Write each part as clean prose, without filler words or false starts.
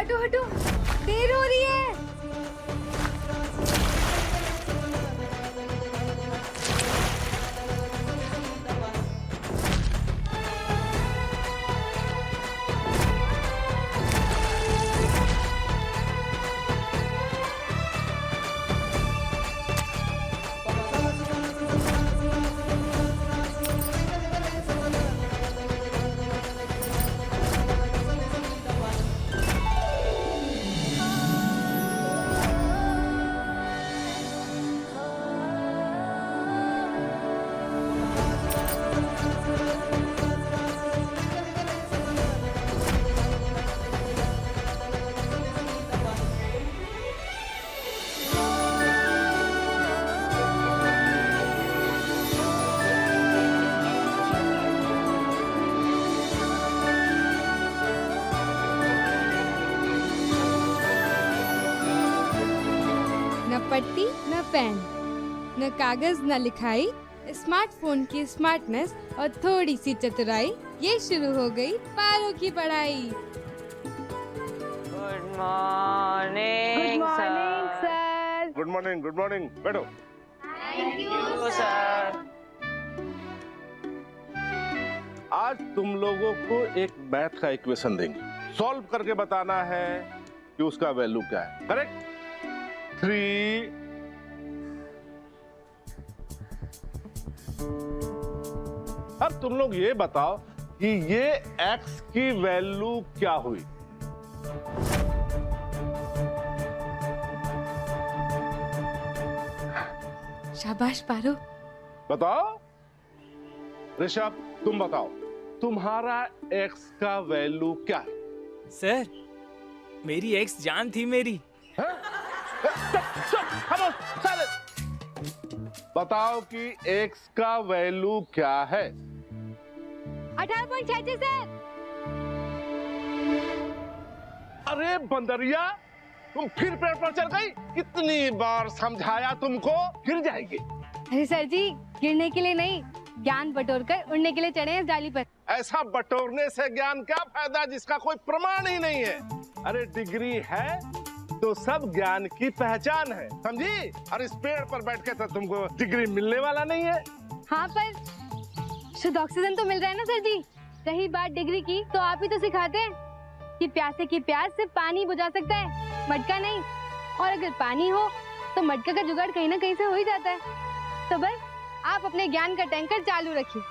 हटो हटो, देर हो रही है। न पट्टी न पेन, न कागज न लिखाई, स्मार्टफोन की स्मार्टनेस और थोड़ी सी चतुराई, ये शुरू हो गई पारो की पढ़ाई। Good morning sir. Good morning बैठो। Thank you sir. आज तुम लोगों को एक मैथ का इक्वेशन देंगे, सॉल्व करके बताना है कि उसका वैल्यू क्या है। करेक्ट? 3 अब तुम लोग ये बताओ कि ये x की वैल्यू क्या हुई। शाबाश पारो। बताओ ऋषभ, तुम बताओ तुम्हारा x का वैल्यू क्या है? सर, मेरी एक्स जान थी मेरी। बताओ कि x का वैल्यू क्या है? 18.66 सर। अरे बंदरिया, तुम फिर पेड़ पर चढ़ गई। कितनी बार समझाया तुमको, गिर जाएगी। अरे सर जी, गिरने के लिए नहीं, ज्ञान बटोर कर उड़ने के लिए चढ़े हैं इस डाली पर। ऐसा बटोरने से ज्ञान क्या फायदा जिसका कोई प्रमाण ही नहीं है। अरे डिग्री है तो सब ज्ञान की पहचान है, समझी? और इस पेड़ पर बैठ के तो तुमको डिग्री मिलने वाला नहीं है। हाँ, पर शुद्ध ऑक्सीजन तो मिल रहा है ना सर जी। रही बात डिग्री की, तो आप ही तो सिखाते हैं कि प्यासे की प्यास सिर्फ पानी बुझा सकता है, मटका नहीं। और अगर पानी हो तो मटका का जुगाड़ कहीं ना कहीं से हो ही जाता है। तो बस आप अपने ज्ञान का टैंकर चालू रखिए,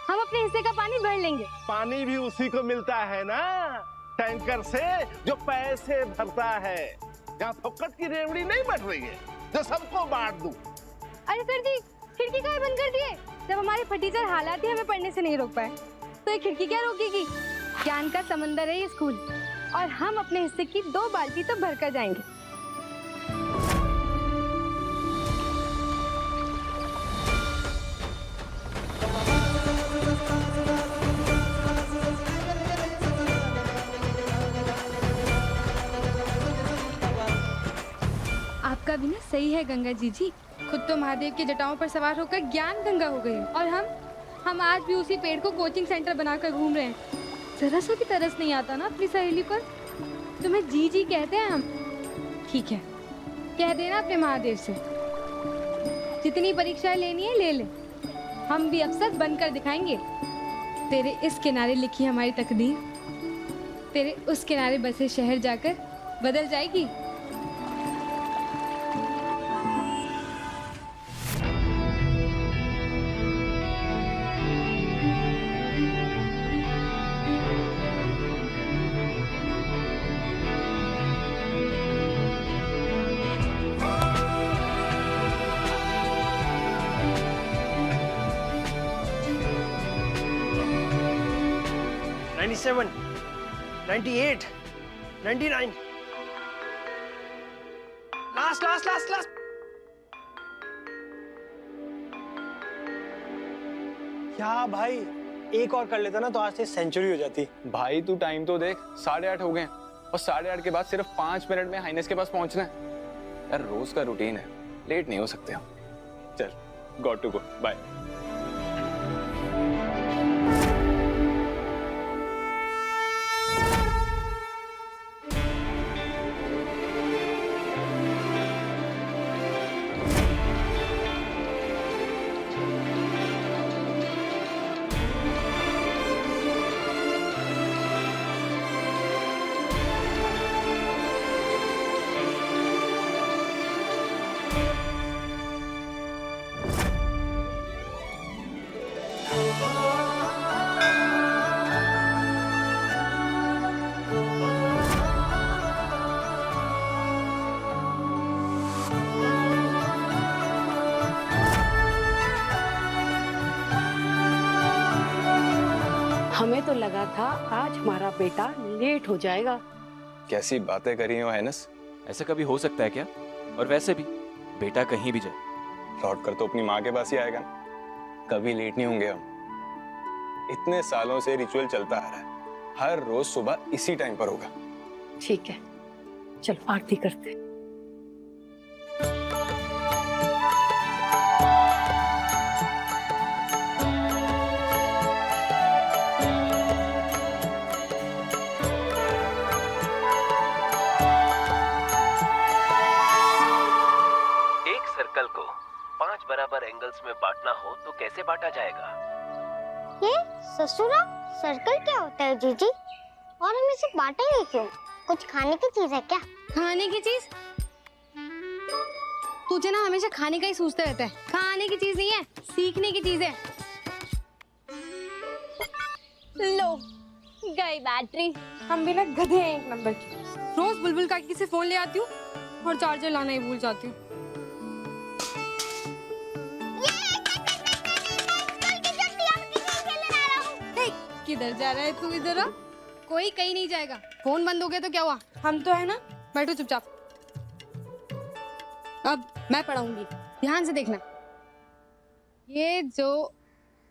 हम अपने हिस्से का पानी भर लेंगे। पानी भी उसी को मिलता है ना, टैंकर से, जो पैसे भरता है। यहाँ फोकट की रेवड़ी नहीं बढ़ रही है जो सबको बांट दूं। अरे सर जी, खिड़की काहे बंद कर दिए? जब हमारे फटीचर हालात ही हमें पढ़ने से नहीं रोक पाए, तो ये खिड़की क्या रोकेगी? ज्ञान का समंदर है ये स्कूल, और हम अपने हिस्से की 2 बाल्टी तो भर कर जाएंगे। आपका भी ना सही है गंगा जी जी, खुद तो महादेव के जटाओं पर सवार होकर ज्ञान गंगा हो गए, और हम आज भी उसी पेड़ को कोचिंग सेंटर बनाकर घूम रहे हैं। जरा सा भी तरस नहीं आता ना अपनी सहेली पर। तुम्हें जी जी कहते हैं हम। ठीक है, कह देना अपने महादेव से, जितनी परीक्षाएं लेनी है ले ले, हम भी अफसर बनकर दिखाएंगे। तेरे इस किनारे लिखी हमारी तकदीर, तेरे उस किनारे बसे शहर जाकर बदल जाएगी। $97, $98, $99, लास्ट। क्या भाई, एक और कर लेता ना तो आज से सेंचुरी हो जाती। भाई तू टाइम तो देख, 8:30 हो गए और 8:30 के बाद सिर्फ 5 मिनट में हाइनेस के पास पहुंचना है। यार रोज का रूटीन है, लेट नहीं हो सकते हम। चल, गॉट टू गो, बाय। हमें तो लगा था आज हमारा बेटा लेट हो जाएगा। कैसी बातें करी हो हाइनेस। ऐसा कभी हो सकता है क्या? और वैसे भी बेटा कहीं भी जाए, लौट कर तो अपनी माँ के पास ही आएगा ना। कभी लेट नहीं होंगे हम। इतने सालों से रिचुअल चलता आ रहा है, हर रोज सुबह इसी टाइम पर होगा। ठीक है, चलो आरती करते हैं। एक सर्कल को 5 बराबर एंगल्स में बांटना हो तो कैसे बांटा जाएगा? ये ससुरा सर्कल क्या होता है जीजी? और हम इसे बांटेंगे क्यों? कुछ खाने की चीज है क्या? खाने की चीज? तुझे ना हमेशा खाने का ही सोचते रहता है। खाने की चीज नहीं है, सीखने की चीज है। लो गई बैटरी। हम भी ना गधे हैं एक नंबर के। रोज बुलबुल काकी से फोन ले आती हूँ और चार्जर लाना ही भूल जाती हूँ। किधर जा रहा है तू? इधर आ। कोई कहीं नहीं जाएगा। फोन बंद हो गया तो क्या हुआ? हम तो है ना। बैठो चुपचाप। अब मैं पढ़ाऊंगी, ध्यान से देखना। ये जो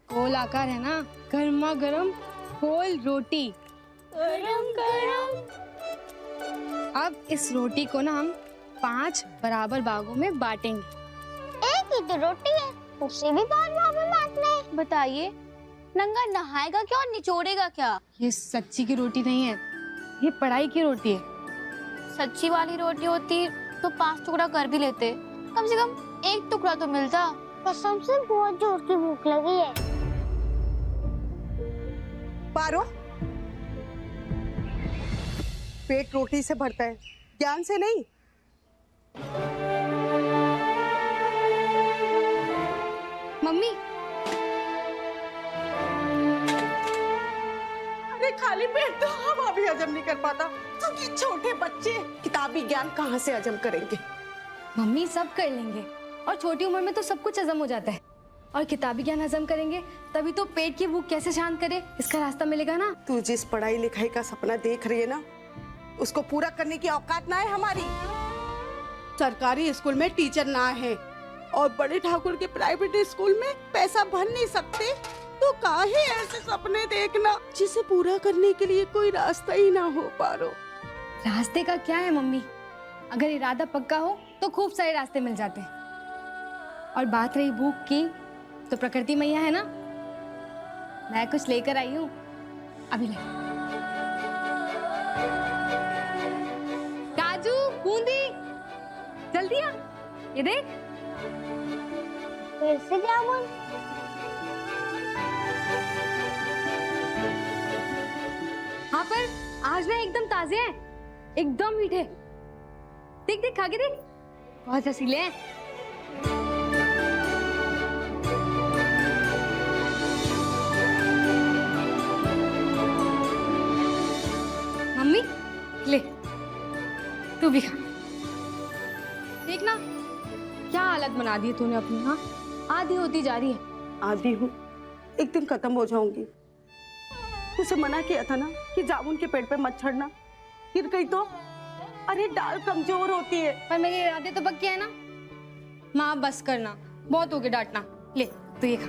गोल आकार है ना, गर्मा गर्म गोल रोटी। गरम गरम। अब इस रोटी को ना हम 5 बराबर भागों में बांटेंगे। एक ही तो रोटी है, उसे भी भाग में बांटना है। बताइए, नंगा नहाएगा क्या और निचोड़ेगा क्या? ये सच्ची की रोटी नहीं है, ये पढ़ाई की रोटी है। सच्ची वाली रोटी होती तो 5 टुकड़ा कर भी लेते, कम से कम 1 टुकड़ा तो मिलता। कसम से बहुत जोर की भूख लगी है। पारो, पेट रोटी से भरता है, ज्ञान से नहीं। मम्मी, अरे खाली पेट तो हवा भी हजम नहीं कर पाता, तो ये छोटे बच्चे किताबी ज्ञान कहाँ से हजम करेंगे? मम्मी सब कर लेंगे, और छोटी उम्र में तो सब कुछ हजम हो जाता है। और किताबी ज्ञान हजम करेंगे तभी तो पेट की भूख कैसे शांत करे, इसका रास्ता मिलेगा ना। तू जिस पढ़ाई लिखाई का सपना देख रही है ना, उसको पूरा करने की औकात ना है हमारी। सरकारी स्कूल में टीचर ना है और बड़े ठाकुर के प्राइवेट स्कूल में पैसा भर नहीं सकते, तो काहे ऐसे सपने देखना जिसे पूरा करने के लिए कोई रास्ता ही ना हो। पारो, रास्ते का क्या है मम्मी, अगर इरादा पक्का हो तो खूब सारे रास्ते मिल जाते हैं। और बात रही भूख की, तो प्रकृति मैया है ना, मैं कुछ लेकर आई हूँ, अभी ले। काजू, बूंदी, जल्दी आ, ये देख। फिर से जामुन। हाँ पर आज ना एकदम ताजे हैं, एकदम मीठे। देख देख, खा के देख, बहुत रसीले हैं। मम्मी ले, तू भी खा। देखना क्या हालत बना दी है तूने अपनी। हाँ, आधी होती जा रही है। आदि हूँ, एक दिन खत्म हो जाऊंगी। तुझसे मना किया था ना कि जामुन के पेड़ पे मत चढ़ना, गिर गई तो? अरे डाल कमजोर होती है। पर मेरे इरादे तो पक्के हैं ना। माँ बस करना, बहुत हो गया डांटना। ले तू ये खा।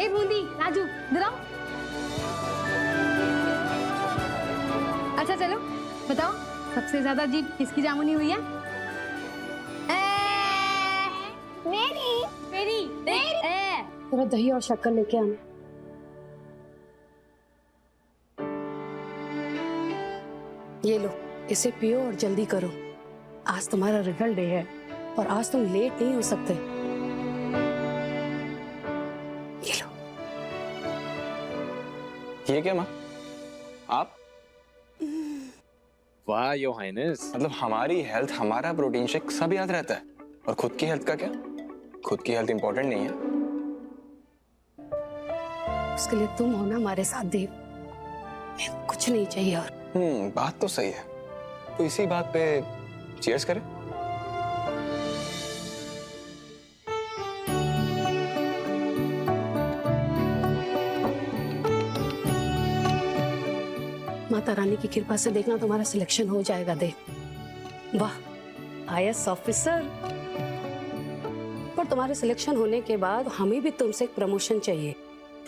ए बूंदी, राजू, इधर आओ। अच्छा चलो बताओ, सबसे ज्यादा जीत किसकी जामुनी हुई है? मेरी। मेरी। थोड़ा दही और शक्कर लेके आना। ये लो, इसे पियो और जल्दी करो। आज तुम्हारा रिजल्ट डे है और आज तुम लेट नहीं हो सकते। ये लो। ये क्या माँ, आप? वाह योर हाइनेस। मतलब हमारी हेल्थ, हमारा प्रोटीन शेक सब याद रहता है, और खुद की हेल्थ का क्या? खुद की हेल्थ इंपॉर्टेंट नहीं है? उसके लिए तुम हो ना हमारे साथ देव। मैं कुछ नहीं चाहिए और। बात तो सही है। तो इसी बात पे चीयर्स करें। माता रानी की कृपा से देखना तुम्हारा सिलेक्शन हो जाएगा देव। वाह, आईएएस ऑफिसर। पर तुम्हारे सिलेक्शन होने के बाद हमें भी तुमसे एक प्रमोशन चाहिए।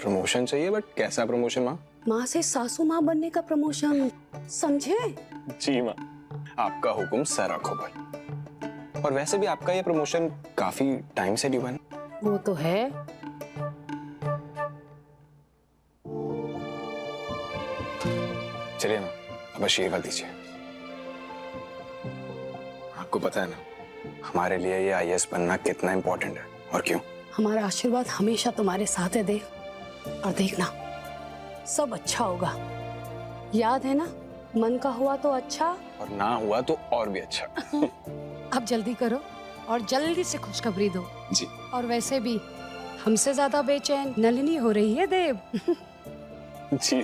प्रमोशन चाहिए? बट कैसा प्रमोशन माँ? माँ से सासू माँ बनने का प्रमोशन, समझे? जी माँ, आपका हुक्म सर आंखों पर। और वैसे भी आपका ये प्रमोशन काफी टाइम से ड्यू है। वो तो है। चलिए ना, अब आशीर्वाद दीजिए। आपको पता है ना हमारे लिए ये आईएएस बनना कितना इम्पोर्टेंट है और क्यों? हमारा आशीर्वाद हमेशा तुम्हारे साथ है देव। और देखना सब अच्छा होगा। याद है ना, मन का हुआ तो अच्छा और ना हुआ तो और भी अच्छा। अब जल्दी करो और जल्दी से खुशखबरी दो। जी। और वैसे भी हमसे ज्यादा बेचैन नलिनी हो रही है देव। जी,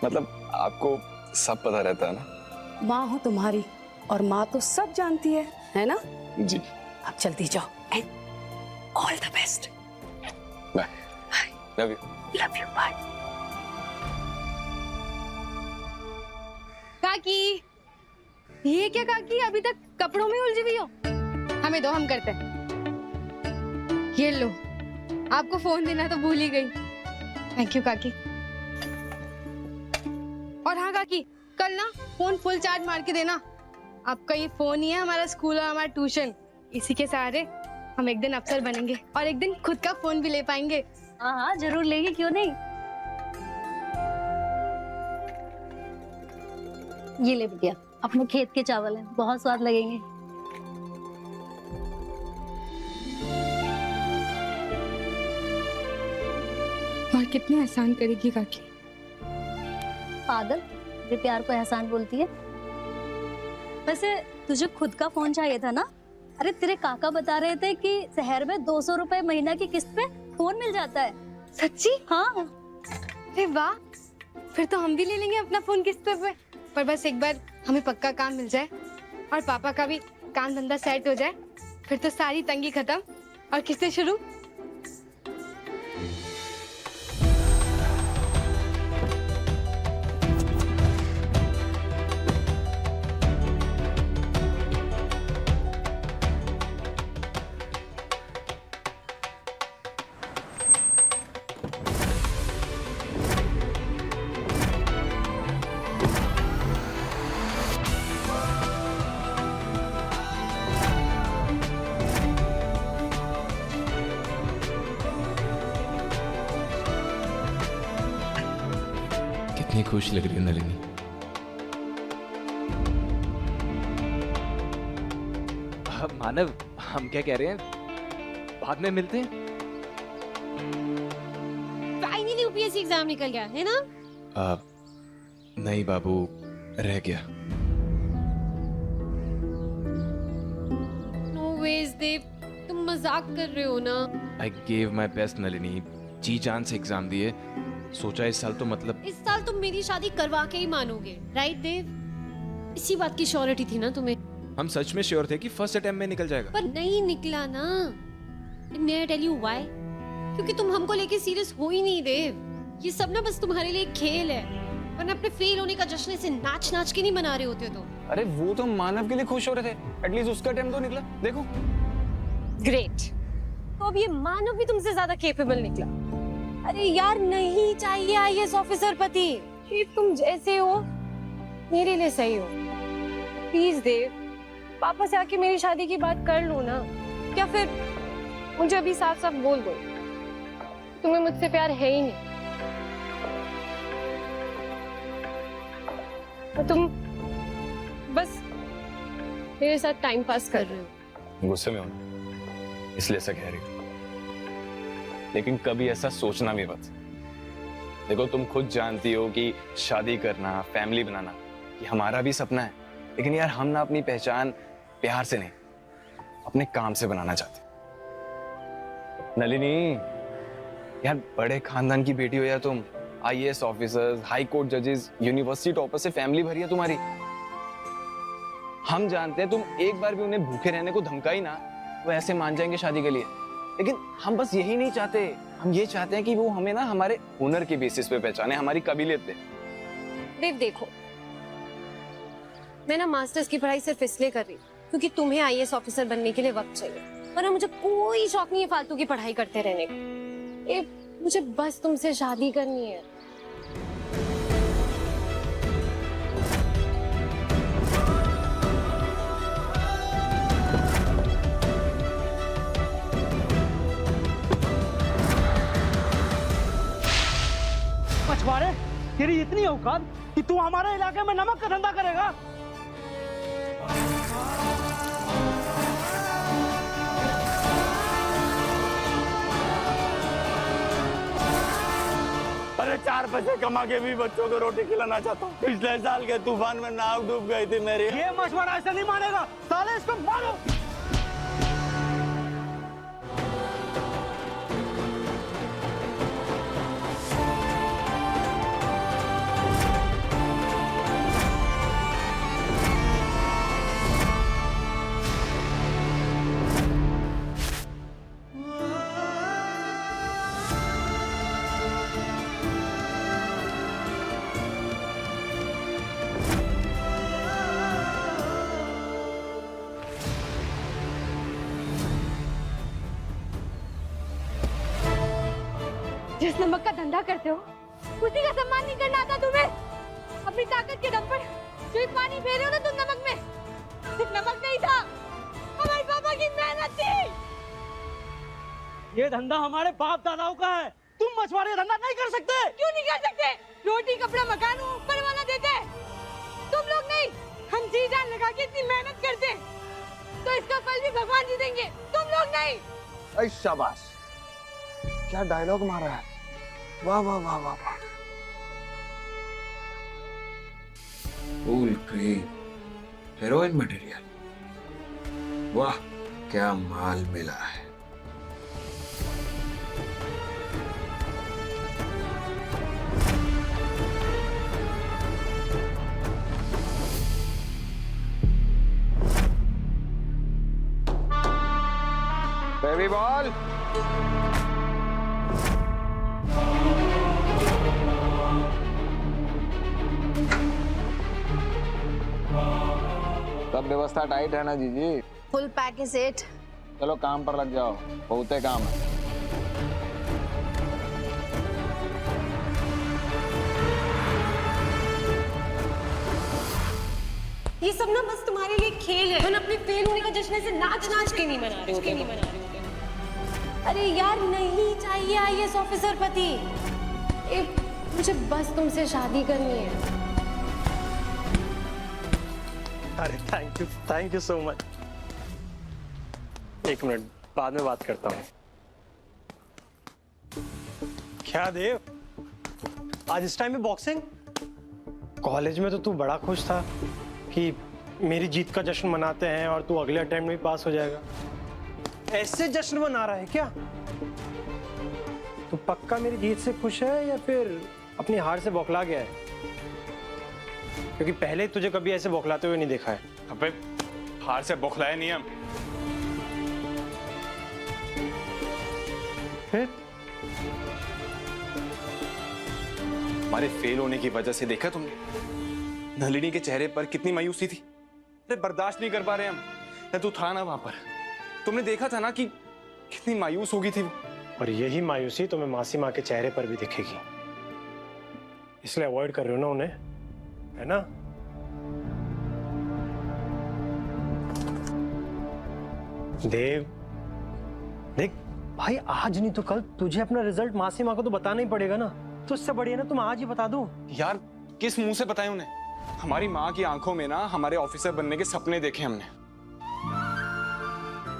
मतलब आपको सब पता रहता है ना। माँ हूँ तुम्हारी और माँ तो सब जानती है ना? जी। अब जल्दी जाओ and all the best. Bye. Love you. Love you, bye. काकी, ये क्या काकी, अभी तक कपड़ों में उलझी हुई हो? हमें दो, हम करते हैं। ये लो, आपको फोन देना तो भूल ही गई। थैंक यू काकी। और हाँ काकी, कल ना फोन फुल चार्ज मार के देना। आपका ये फोन ही है हमारा स्कूल और हमारा ट्यूशन। इसी के सहारे हम एक दिन अफसर बनेंगे और एक दिन खुद का फोन भी ले पाएंगे। हाँ हाँ जरूर लेंगे, क्यों नहीं। ये ले बिटिया, अपने खेत के चावल हैं, बहुत स्वाद लगेंगे। और कितने एहसान करेगी काकी। पागल, ये प्यार को एहसान बोलती है। वैसे तुझे खुद का फोन चाहिए था ना? अरे तेरे काका बता रहे थे कि शहर में 200 रुपए महीना की किस्त पे फोन मिल जाता है। सच्ची? हाँ। अरे वाह, फिर तो हम भी ले लेंगे अपना फोन किस्त पे। पर बस एक बार हमें पक्का काम मिल जाए और पापा का भी काम धंधा सेट हो जाए, फिर तो सारी तंगी खत्म और किस्तें शुरू। कितनी खुश लग रही है नलिनी। मानव, हम क्या कह रहे हैं, बाद में मिलते हैं। फाइनली यूपीएससी एग्जाम निकल गया है ना? नहीं बाबू, रह गया। नो वेज देव, तुम मजाक कर रहे हो ना? I gave my best Nalini, जी जान से एग्जाम दिए। सोचा इस साल तो मतलब इस साल तुम मेरी शादी करवा के ही मानोगे, राइट देव? इसी बात की श्योरिटी थी ना तुम्हें? हम सच में श्योर थे कि फर्स्ट अटेम्प्ट में निकल जाएगा। पर नहीं निकला ना। May I tell you why? क्योंकि तुम हमको लेके सीरियस हो ही नहीं देव। ये सब ना बस तुम्हारे लिए खेल है, वरना अपने फेल होने का जश्न से नाच नाच के नहीं मना रहे होते तो। अरे वो तो मानव के लिए खुश हो रहे थे, एटलीस्ट उसका अटेम्प्ट तो निकला। देखो। ग्रेट, तो अब ये मानव भी तुमसे ज्यादा कैपेबल निकला। अरे यार, नहीं चाहिए आईएएस ऑफिसर पति, तुम जैसे हो मेरे लिए सही हो। प्लीज देव, पापा से आके मेरी शादी की बात कर लो ना, या फिर मुझे अभी साफ साफ बोल दो तुम्हें मुझसे प्यार है ही नहीं, और तुम बस मेरे साथ टाइम पास कर रहे हो। गुस्से में हो ना, इसलिए ऐसा कह रही हो। लेकिन कभी ऐसा सोचना भी मत। देखो, तुम खुद जानती हो कि शादी करना, फैमिली बनाना ये हमारा भी सपना है, लेकिन यार हम ना अपनी पहचान प्यार से नहीं, अपने काम से बनाना चाहते। नलिनी, यार बड़े खानदान की बेटी हो यार तुम। आईएएस ऑफिसर्स, हाई कोर्ट जजेस, यूनिवर्सिटी टॉपर से फैमिली भरी है तुम्हारी। हम जानते हैं तुम एक बार भी उन्हें भूखे रहने को धमकाई ना, वो ऐसे मान जाएंगे शादी के लिए। लेकिन हम बस यही नहीं चाहते, हम ये चाहते हैं कि वो हमें ना हमारे हुनर के बेसिस पे पहचाने, हमारी काबिलियत पे। देव देखो, मैं ना मास्टर्स की पढ़ाई सिर्फ इसलिए कर रही हूँ क्योंकि तुम्हें आईएएस ऑफिसर बनने के लिए वक्त चाहिए, वरना मुझे कोई शौक नहीं है फालतू की पढ़ाई करते रहने का। मुझे बस तुमसे शादी करनी है। मछुआरे, तेरी इतनी औकात कि तू हमारे इलाके में नमक का धंधा करेगा? अरे 4 पैसे कमा के भी बच्चों को रोटी खिलाना चाहता हूँ। पिछले साल के तूफान में नाव डूब गई थी मेरी। ये मछुआरा ऐसा नहीं मानेगा, साले इसको मारो। जिस नमक का धंधा करते हो उसी का सम्मान नहीं करना आता तुम्हें? अपनी ताकत के दम पर जो ही पानी फेरे हो ना तुम नमक में, सिर्फ नमक नहीं था, हमारे पापा की मेहनत थी। ये धंधा हमारे बाप दादाओं का है, तुम मछुआरे धंधा नहीं कर सकते। क्यों नहीं कर सकते? रोटी कपड़ा मकान ऊपर वाला देते हैं, तुम लोग नहीं। हम जी जान लगा के इतनी मेहनत करते हैं, तो इसका फल भी भगवान जी देंगे, तुम लोग नहीं। अरे शाबाश, क्या डायलॉग मारा है, वाह वाह वाह वाह वाह। कूल ग्रेन, हेरोइन मटेरियल, वाह क्या माल मिला है। बेबी बॉल, सब व्यवस्था टाइट है ना जीजी? Full package set. चलो काम पर लग जाओ, बहुते काम है। ये सब ना बस तुम्हारे लिए खेल है। तुम अपने फेल होने का जश्न ऐसे नाच नाच के नहीं मना रहे हो। अरे यार नहीं चाहिए आईएएस ऑफिसर पति, मुझे बस तुमसे शादी करनी है। अरे थैंक यू सो मच। एक मिनट, बाद में बात करता हूँ। क्या देव, आज इस टाइम में बॉक्सिंग? कॉलेज में तो तू बड़ा खुश था कि मेरी जीत का जश्न मनाते हैं और तू अगले अटेम्प्ट में पास हो जाएगा। ऐसे जश्न मना रहा है क्या? तू पक्का मेरी जीत से खुश है या फिर अपनी हार से बौखला गया है? क्योंकि पहले तुझे कभी ऐसे बौखलाते हुए नहीं देखा है। अबे हार से बौखलाया नहीं हम। फिर हमारे फेल होने की वजह से देखा तुमने नलिनी के चेहरे पर कितनी मायूसी थी। अरे बर्दाश्त नहीं कर पा रहे हम। या तू था ना वहां पर, तुमने देखा था ना कि कितनी मायूस होगी थी वो। और यही मायूसी तुम्हें मासी माँ के चेहरे पर भी दिखेगी, इसलिए अवॉइड कर रहे हो ना उन्हें, है ना? देव देख भाई, आज नहीं तो कल तुझे अपना रिजल्ट मासी माँ को तो बताना ही पड़ेगा ना। तो इससे बढ़िया ना तुम आज ही बता दो। यार किस मुंह से बताएं उन्हें? हमारी माँ की आंखों में ना हमारे ऑफिसर बनने के सपने देखे हमने।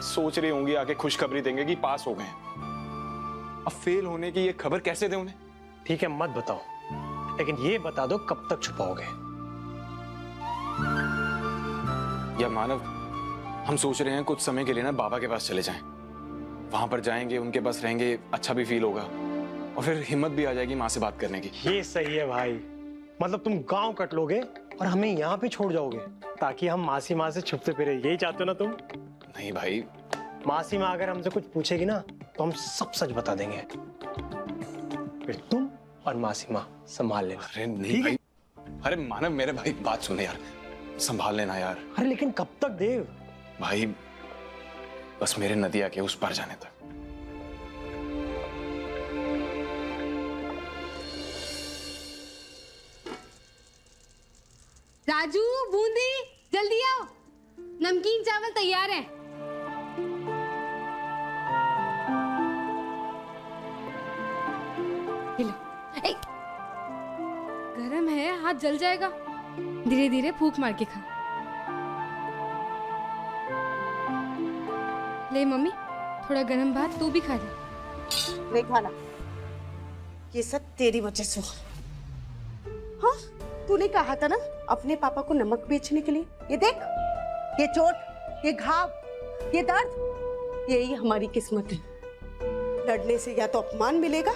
सोच रही होंगी आके खुशखबरी देंगे कि पास हो गए। अब फेल होने की ये खबर कैसे दें उन्हें? ठीक है मत बताओ, लेकिन ये बता दो कब तक छुपाओगे? या मानव, हम सोच रहे हैं कुछ समय के लिए ना बाबा के पास चले जाएं। वहां पर जाएंगे, उनके पास रहेंगे, अच्छा भी फील होगा और फिर हिम्मत भी आ जाएगी माँ से बात करने की। ये सही है भाई, मतलब तुम गांव कट लोगे और हमें यहाँ पे छोड़ जाओगे ताकि हम मासी माँ से छुपते फिरे, यही चाहते हो ना तुम? नहीं भाई, मासी माँ अगर हमसे कुछ पूछेगी ना तो हम सब सच बता देंगे, फिर तुम और मासी माँ संभाल लेना। अरे नहीं भाई, अरे मानव मेरे भाई बात सुने यार, संभाल लेना यार। अरे लेकिन कब तक देव? भाई बस मेरे नदिया के उस पार जाने तक। राजू, बूंदी, जल्दी आओ, नमकीन चावल तैयार है। गरम है, हाथ जल जाएगा। धीरे धीरे फूंक मार के खा। ले मम्मी, थोड़ा गरम भात तू भी खा ले। नहीं खाना, ये सब तेरी वजह से हुआ। हाँ, तूने कहा था ना अपने पापा को नमक बेचने के लिए। ये देख, ये चोट, ये घाव, ये दर्द, यही हमारी किस्मत है। लड़ने से या तो अपमान मिलेगा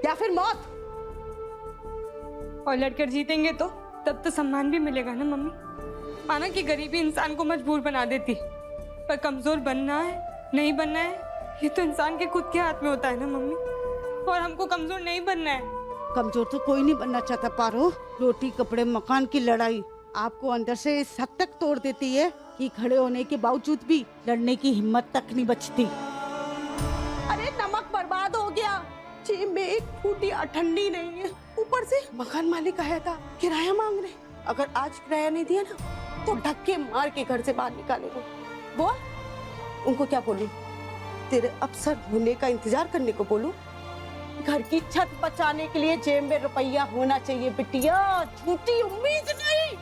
या फिर मौत। और लड़कर जीतेंगे तो तब तो सम्मान भी मिलेगा ना मम्मी। माना कि गरीबी इंसान को मजबूर बना देती, पर कमजोर बनना है नहीं बनना है ये तो इंसान के खुद के हाथ में होता है ना मम्मी। और हमको कमजोर नहीं बनना है। कमजोर तो कोई नहीं बनना चाहता पारो। रोटी कपड़े मकान की लड़ाई आपको अंदर से इस हद तक तोड़ देती है कि खड़े होने के बावजूद भी लड़ने की हिम्मत तक नहीं बचती। अरे नमक बर्बाद हो गया, जेब में एक फूटी ठंडी नहीं है, ऊपर से मकान मालिक आया था किराया मांग रहे। अगर आज किराया नहीं दिया ना तो धक्के मार के घर से बाहर निकालेगा। बोल, उनको क्या बोलूं? तेरे अफसर होने का इंतजार करने को बोलूं? घर की छत बचाने के लिए जेब में रुपया होना चाहिए बिटिया, झूठी उम्मीद नहीं।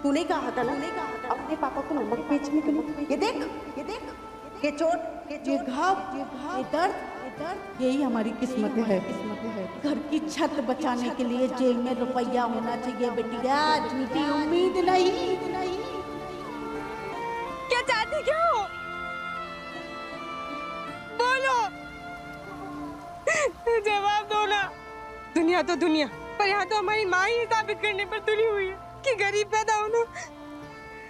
तूने कहा था ना अपने पापा को नमक बेचने के लिए। ये देख, ये देख, ये चोट, ये घाव, ये दर्द, यही हमारी किस्मत है। घर की छत बचाने के लिए जेल में रुपया होना चाहिए बिटिया, झूठी उम्मीद नहीं। क्या चाहती क्या हो? बोलो, जवाब दो ना। दुनिया तो दुनिया, पर यहाँ तो हमारी माँ ही साबित करने पर तुली हुई है कि गरीब पैदा होना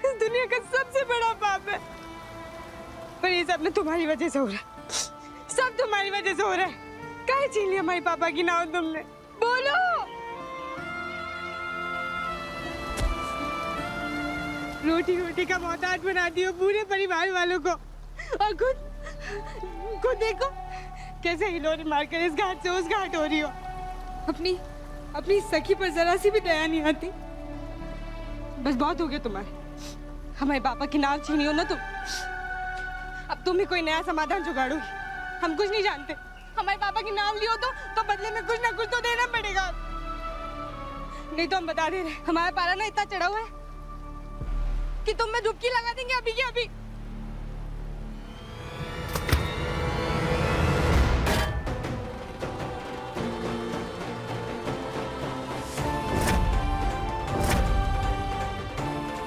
इस दुनिया का सबसे बड़ा पाप है। पर ये सब ना तुम्हारी वजह से हो रहा है, सब तुम्हारी वजह से हो रहा है। काहे छीन लिया हमारे पापा की नाव तुमने? बोलो। रोटी रोटी का मोहताज बना दियो पूरे परिवार वालों को, और खुद देखो कैसे हिलोरे मारकर इस घाट से उस घाट हो रही हो। अपनी सखी पर जरा सी भी दया नहीं आती। बस बहुत हो गया तुम्हारे, हमारे पापा की नाव छीनी हो ना तुम। अब तुम ही कोई नया समाधान जुगाड़ोगी। हम कुछ नहीं जानते। हमारे पापा की नाम लियो तो बदले में कुछ ना कुछ तो देना पड़ेगा। नहीं तो हम बता दे रहे, हमारा पारा ना इतना चढ़ा हुआ है कि तुम में डुबकी लगा देंगे अभी की अभी।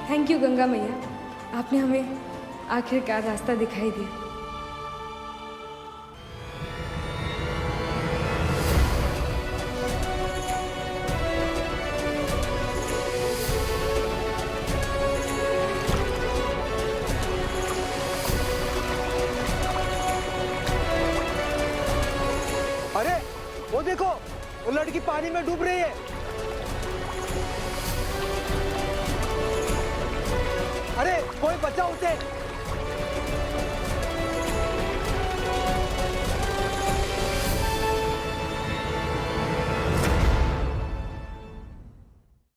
थैंक यू गंगा मैया, आपने हमें आखिरकार रास्ता दिखाई दिया। अरे वो देखो, वो लड़की पानी में डूब रही है। अरे कोई बचाओ उसे।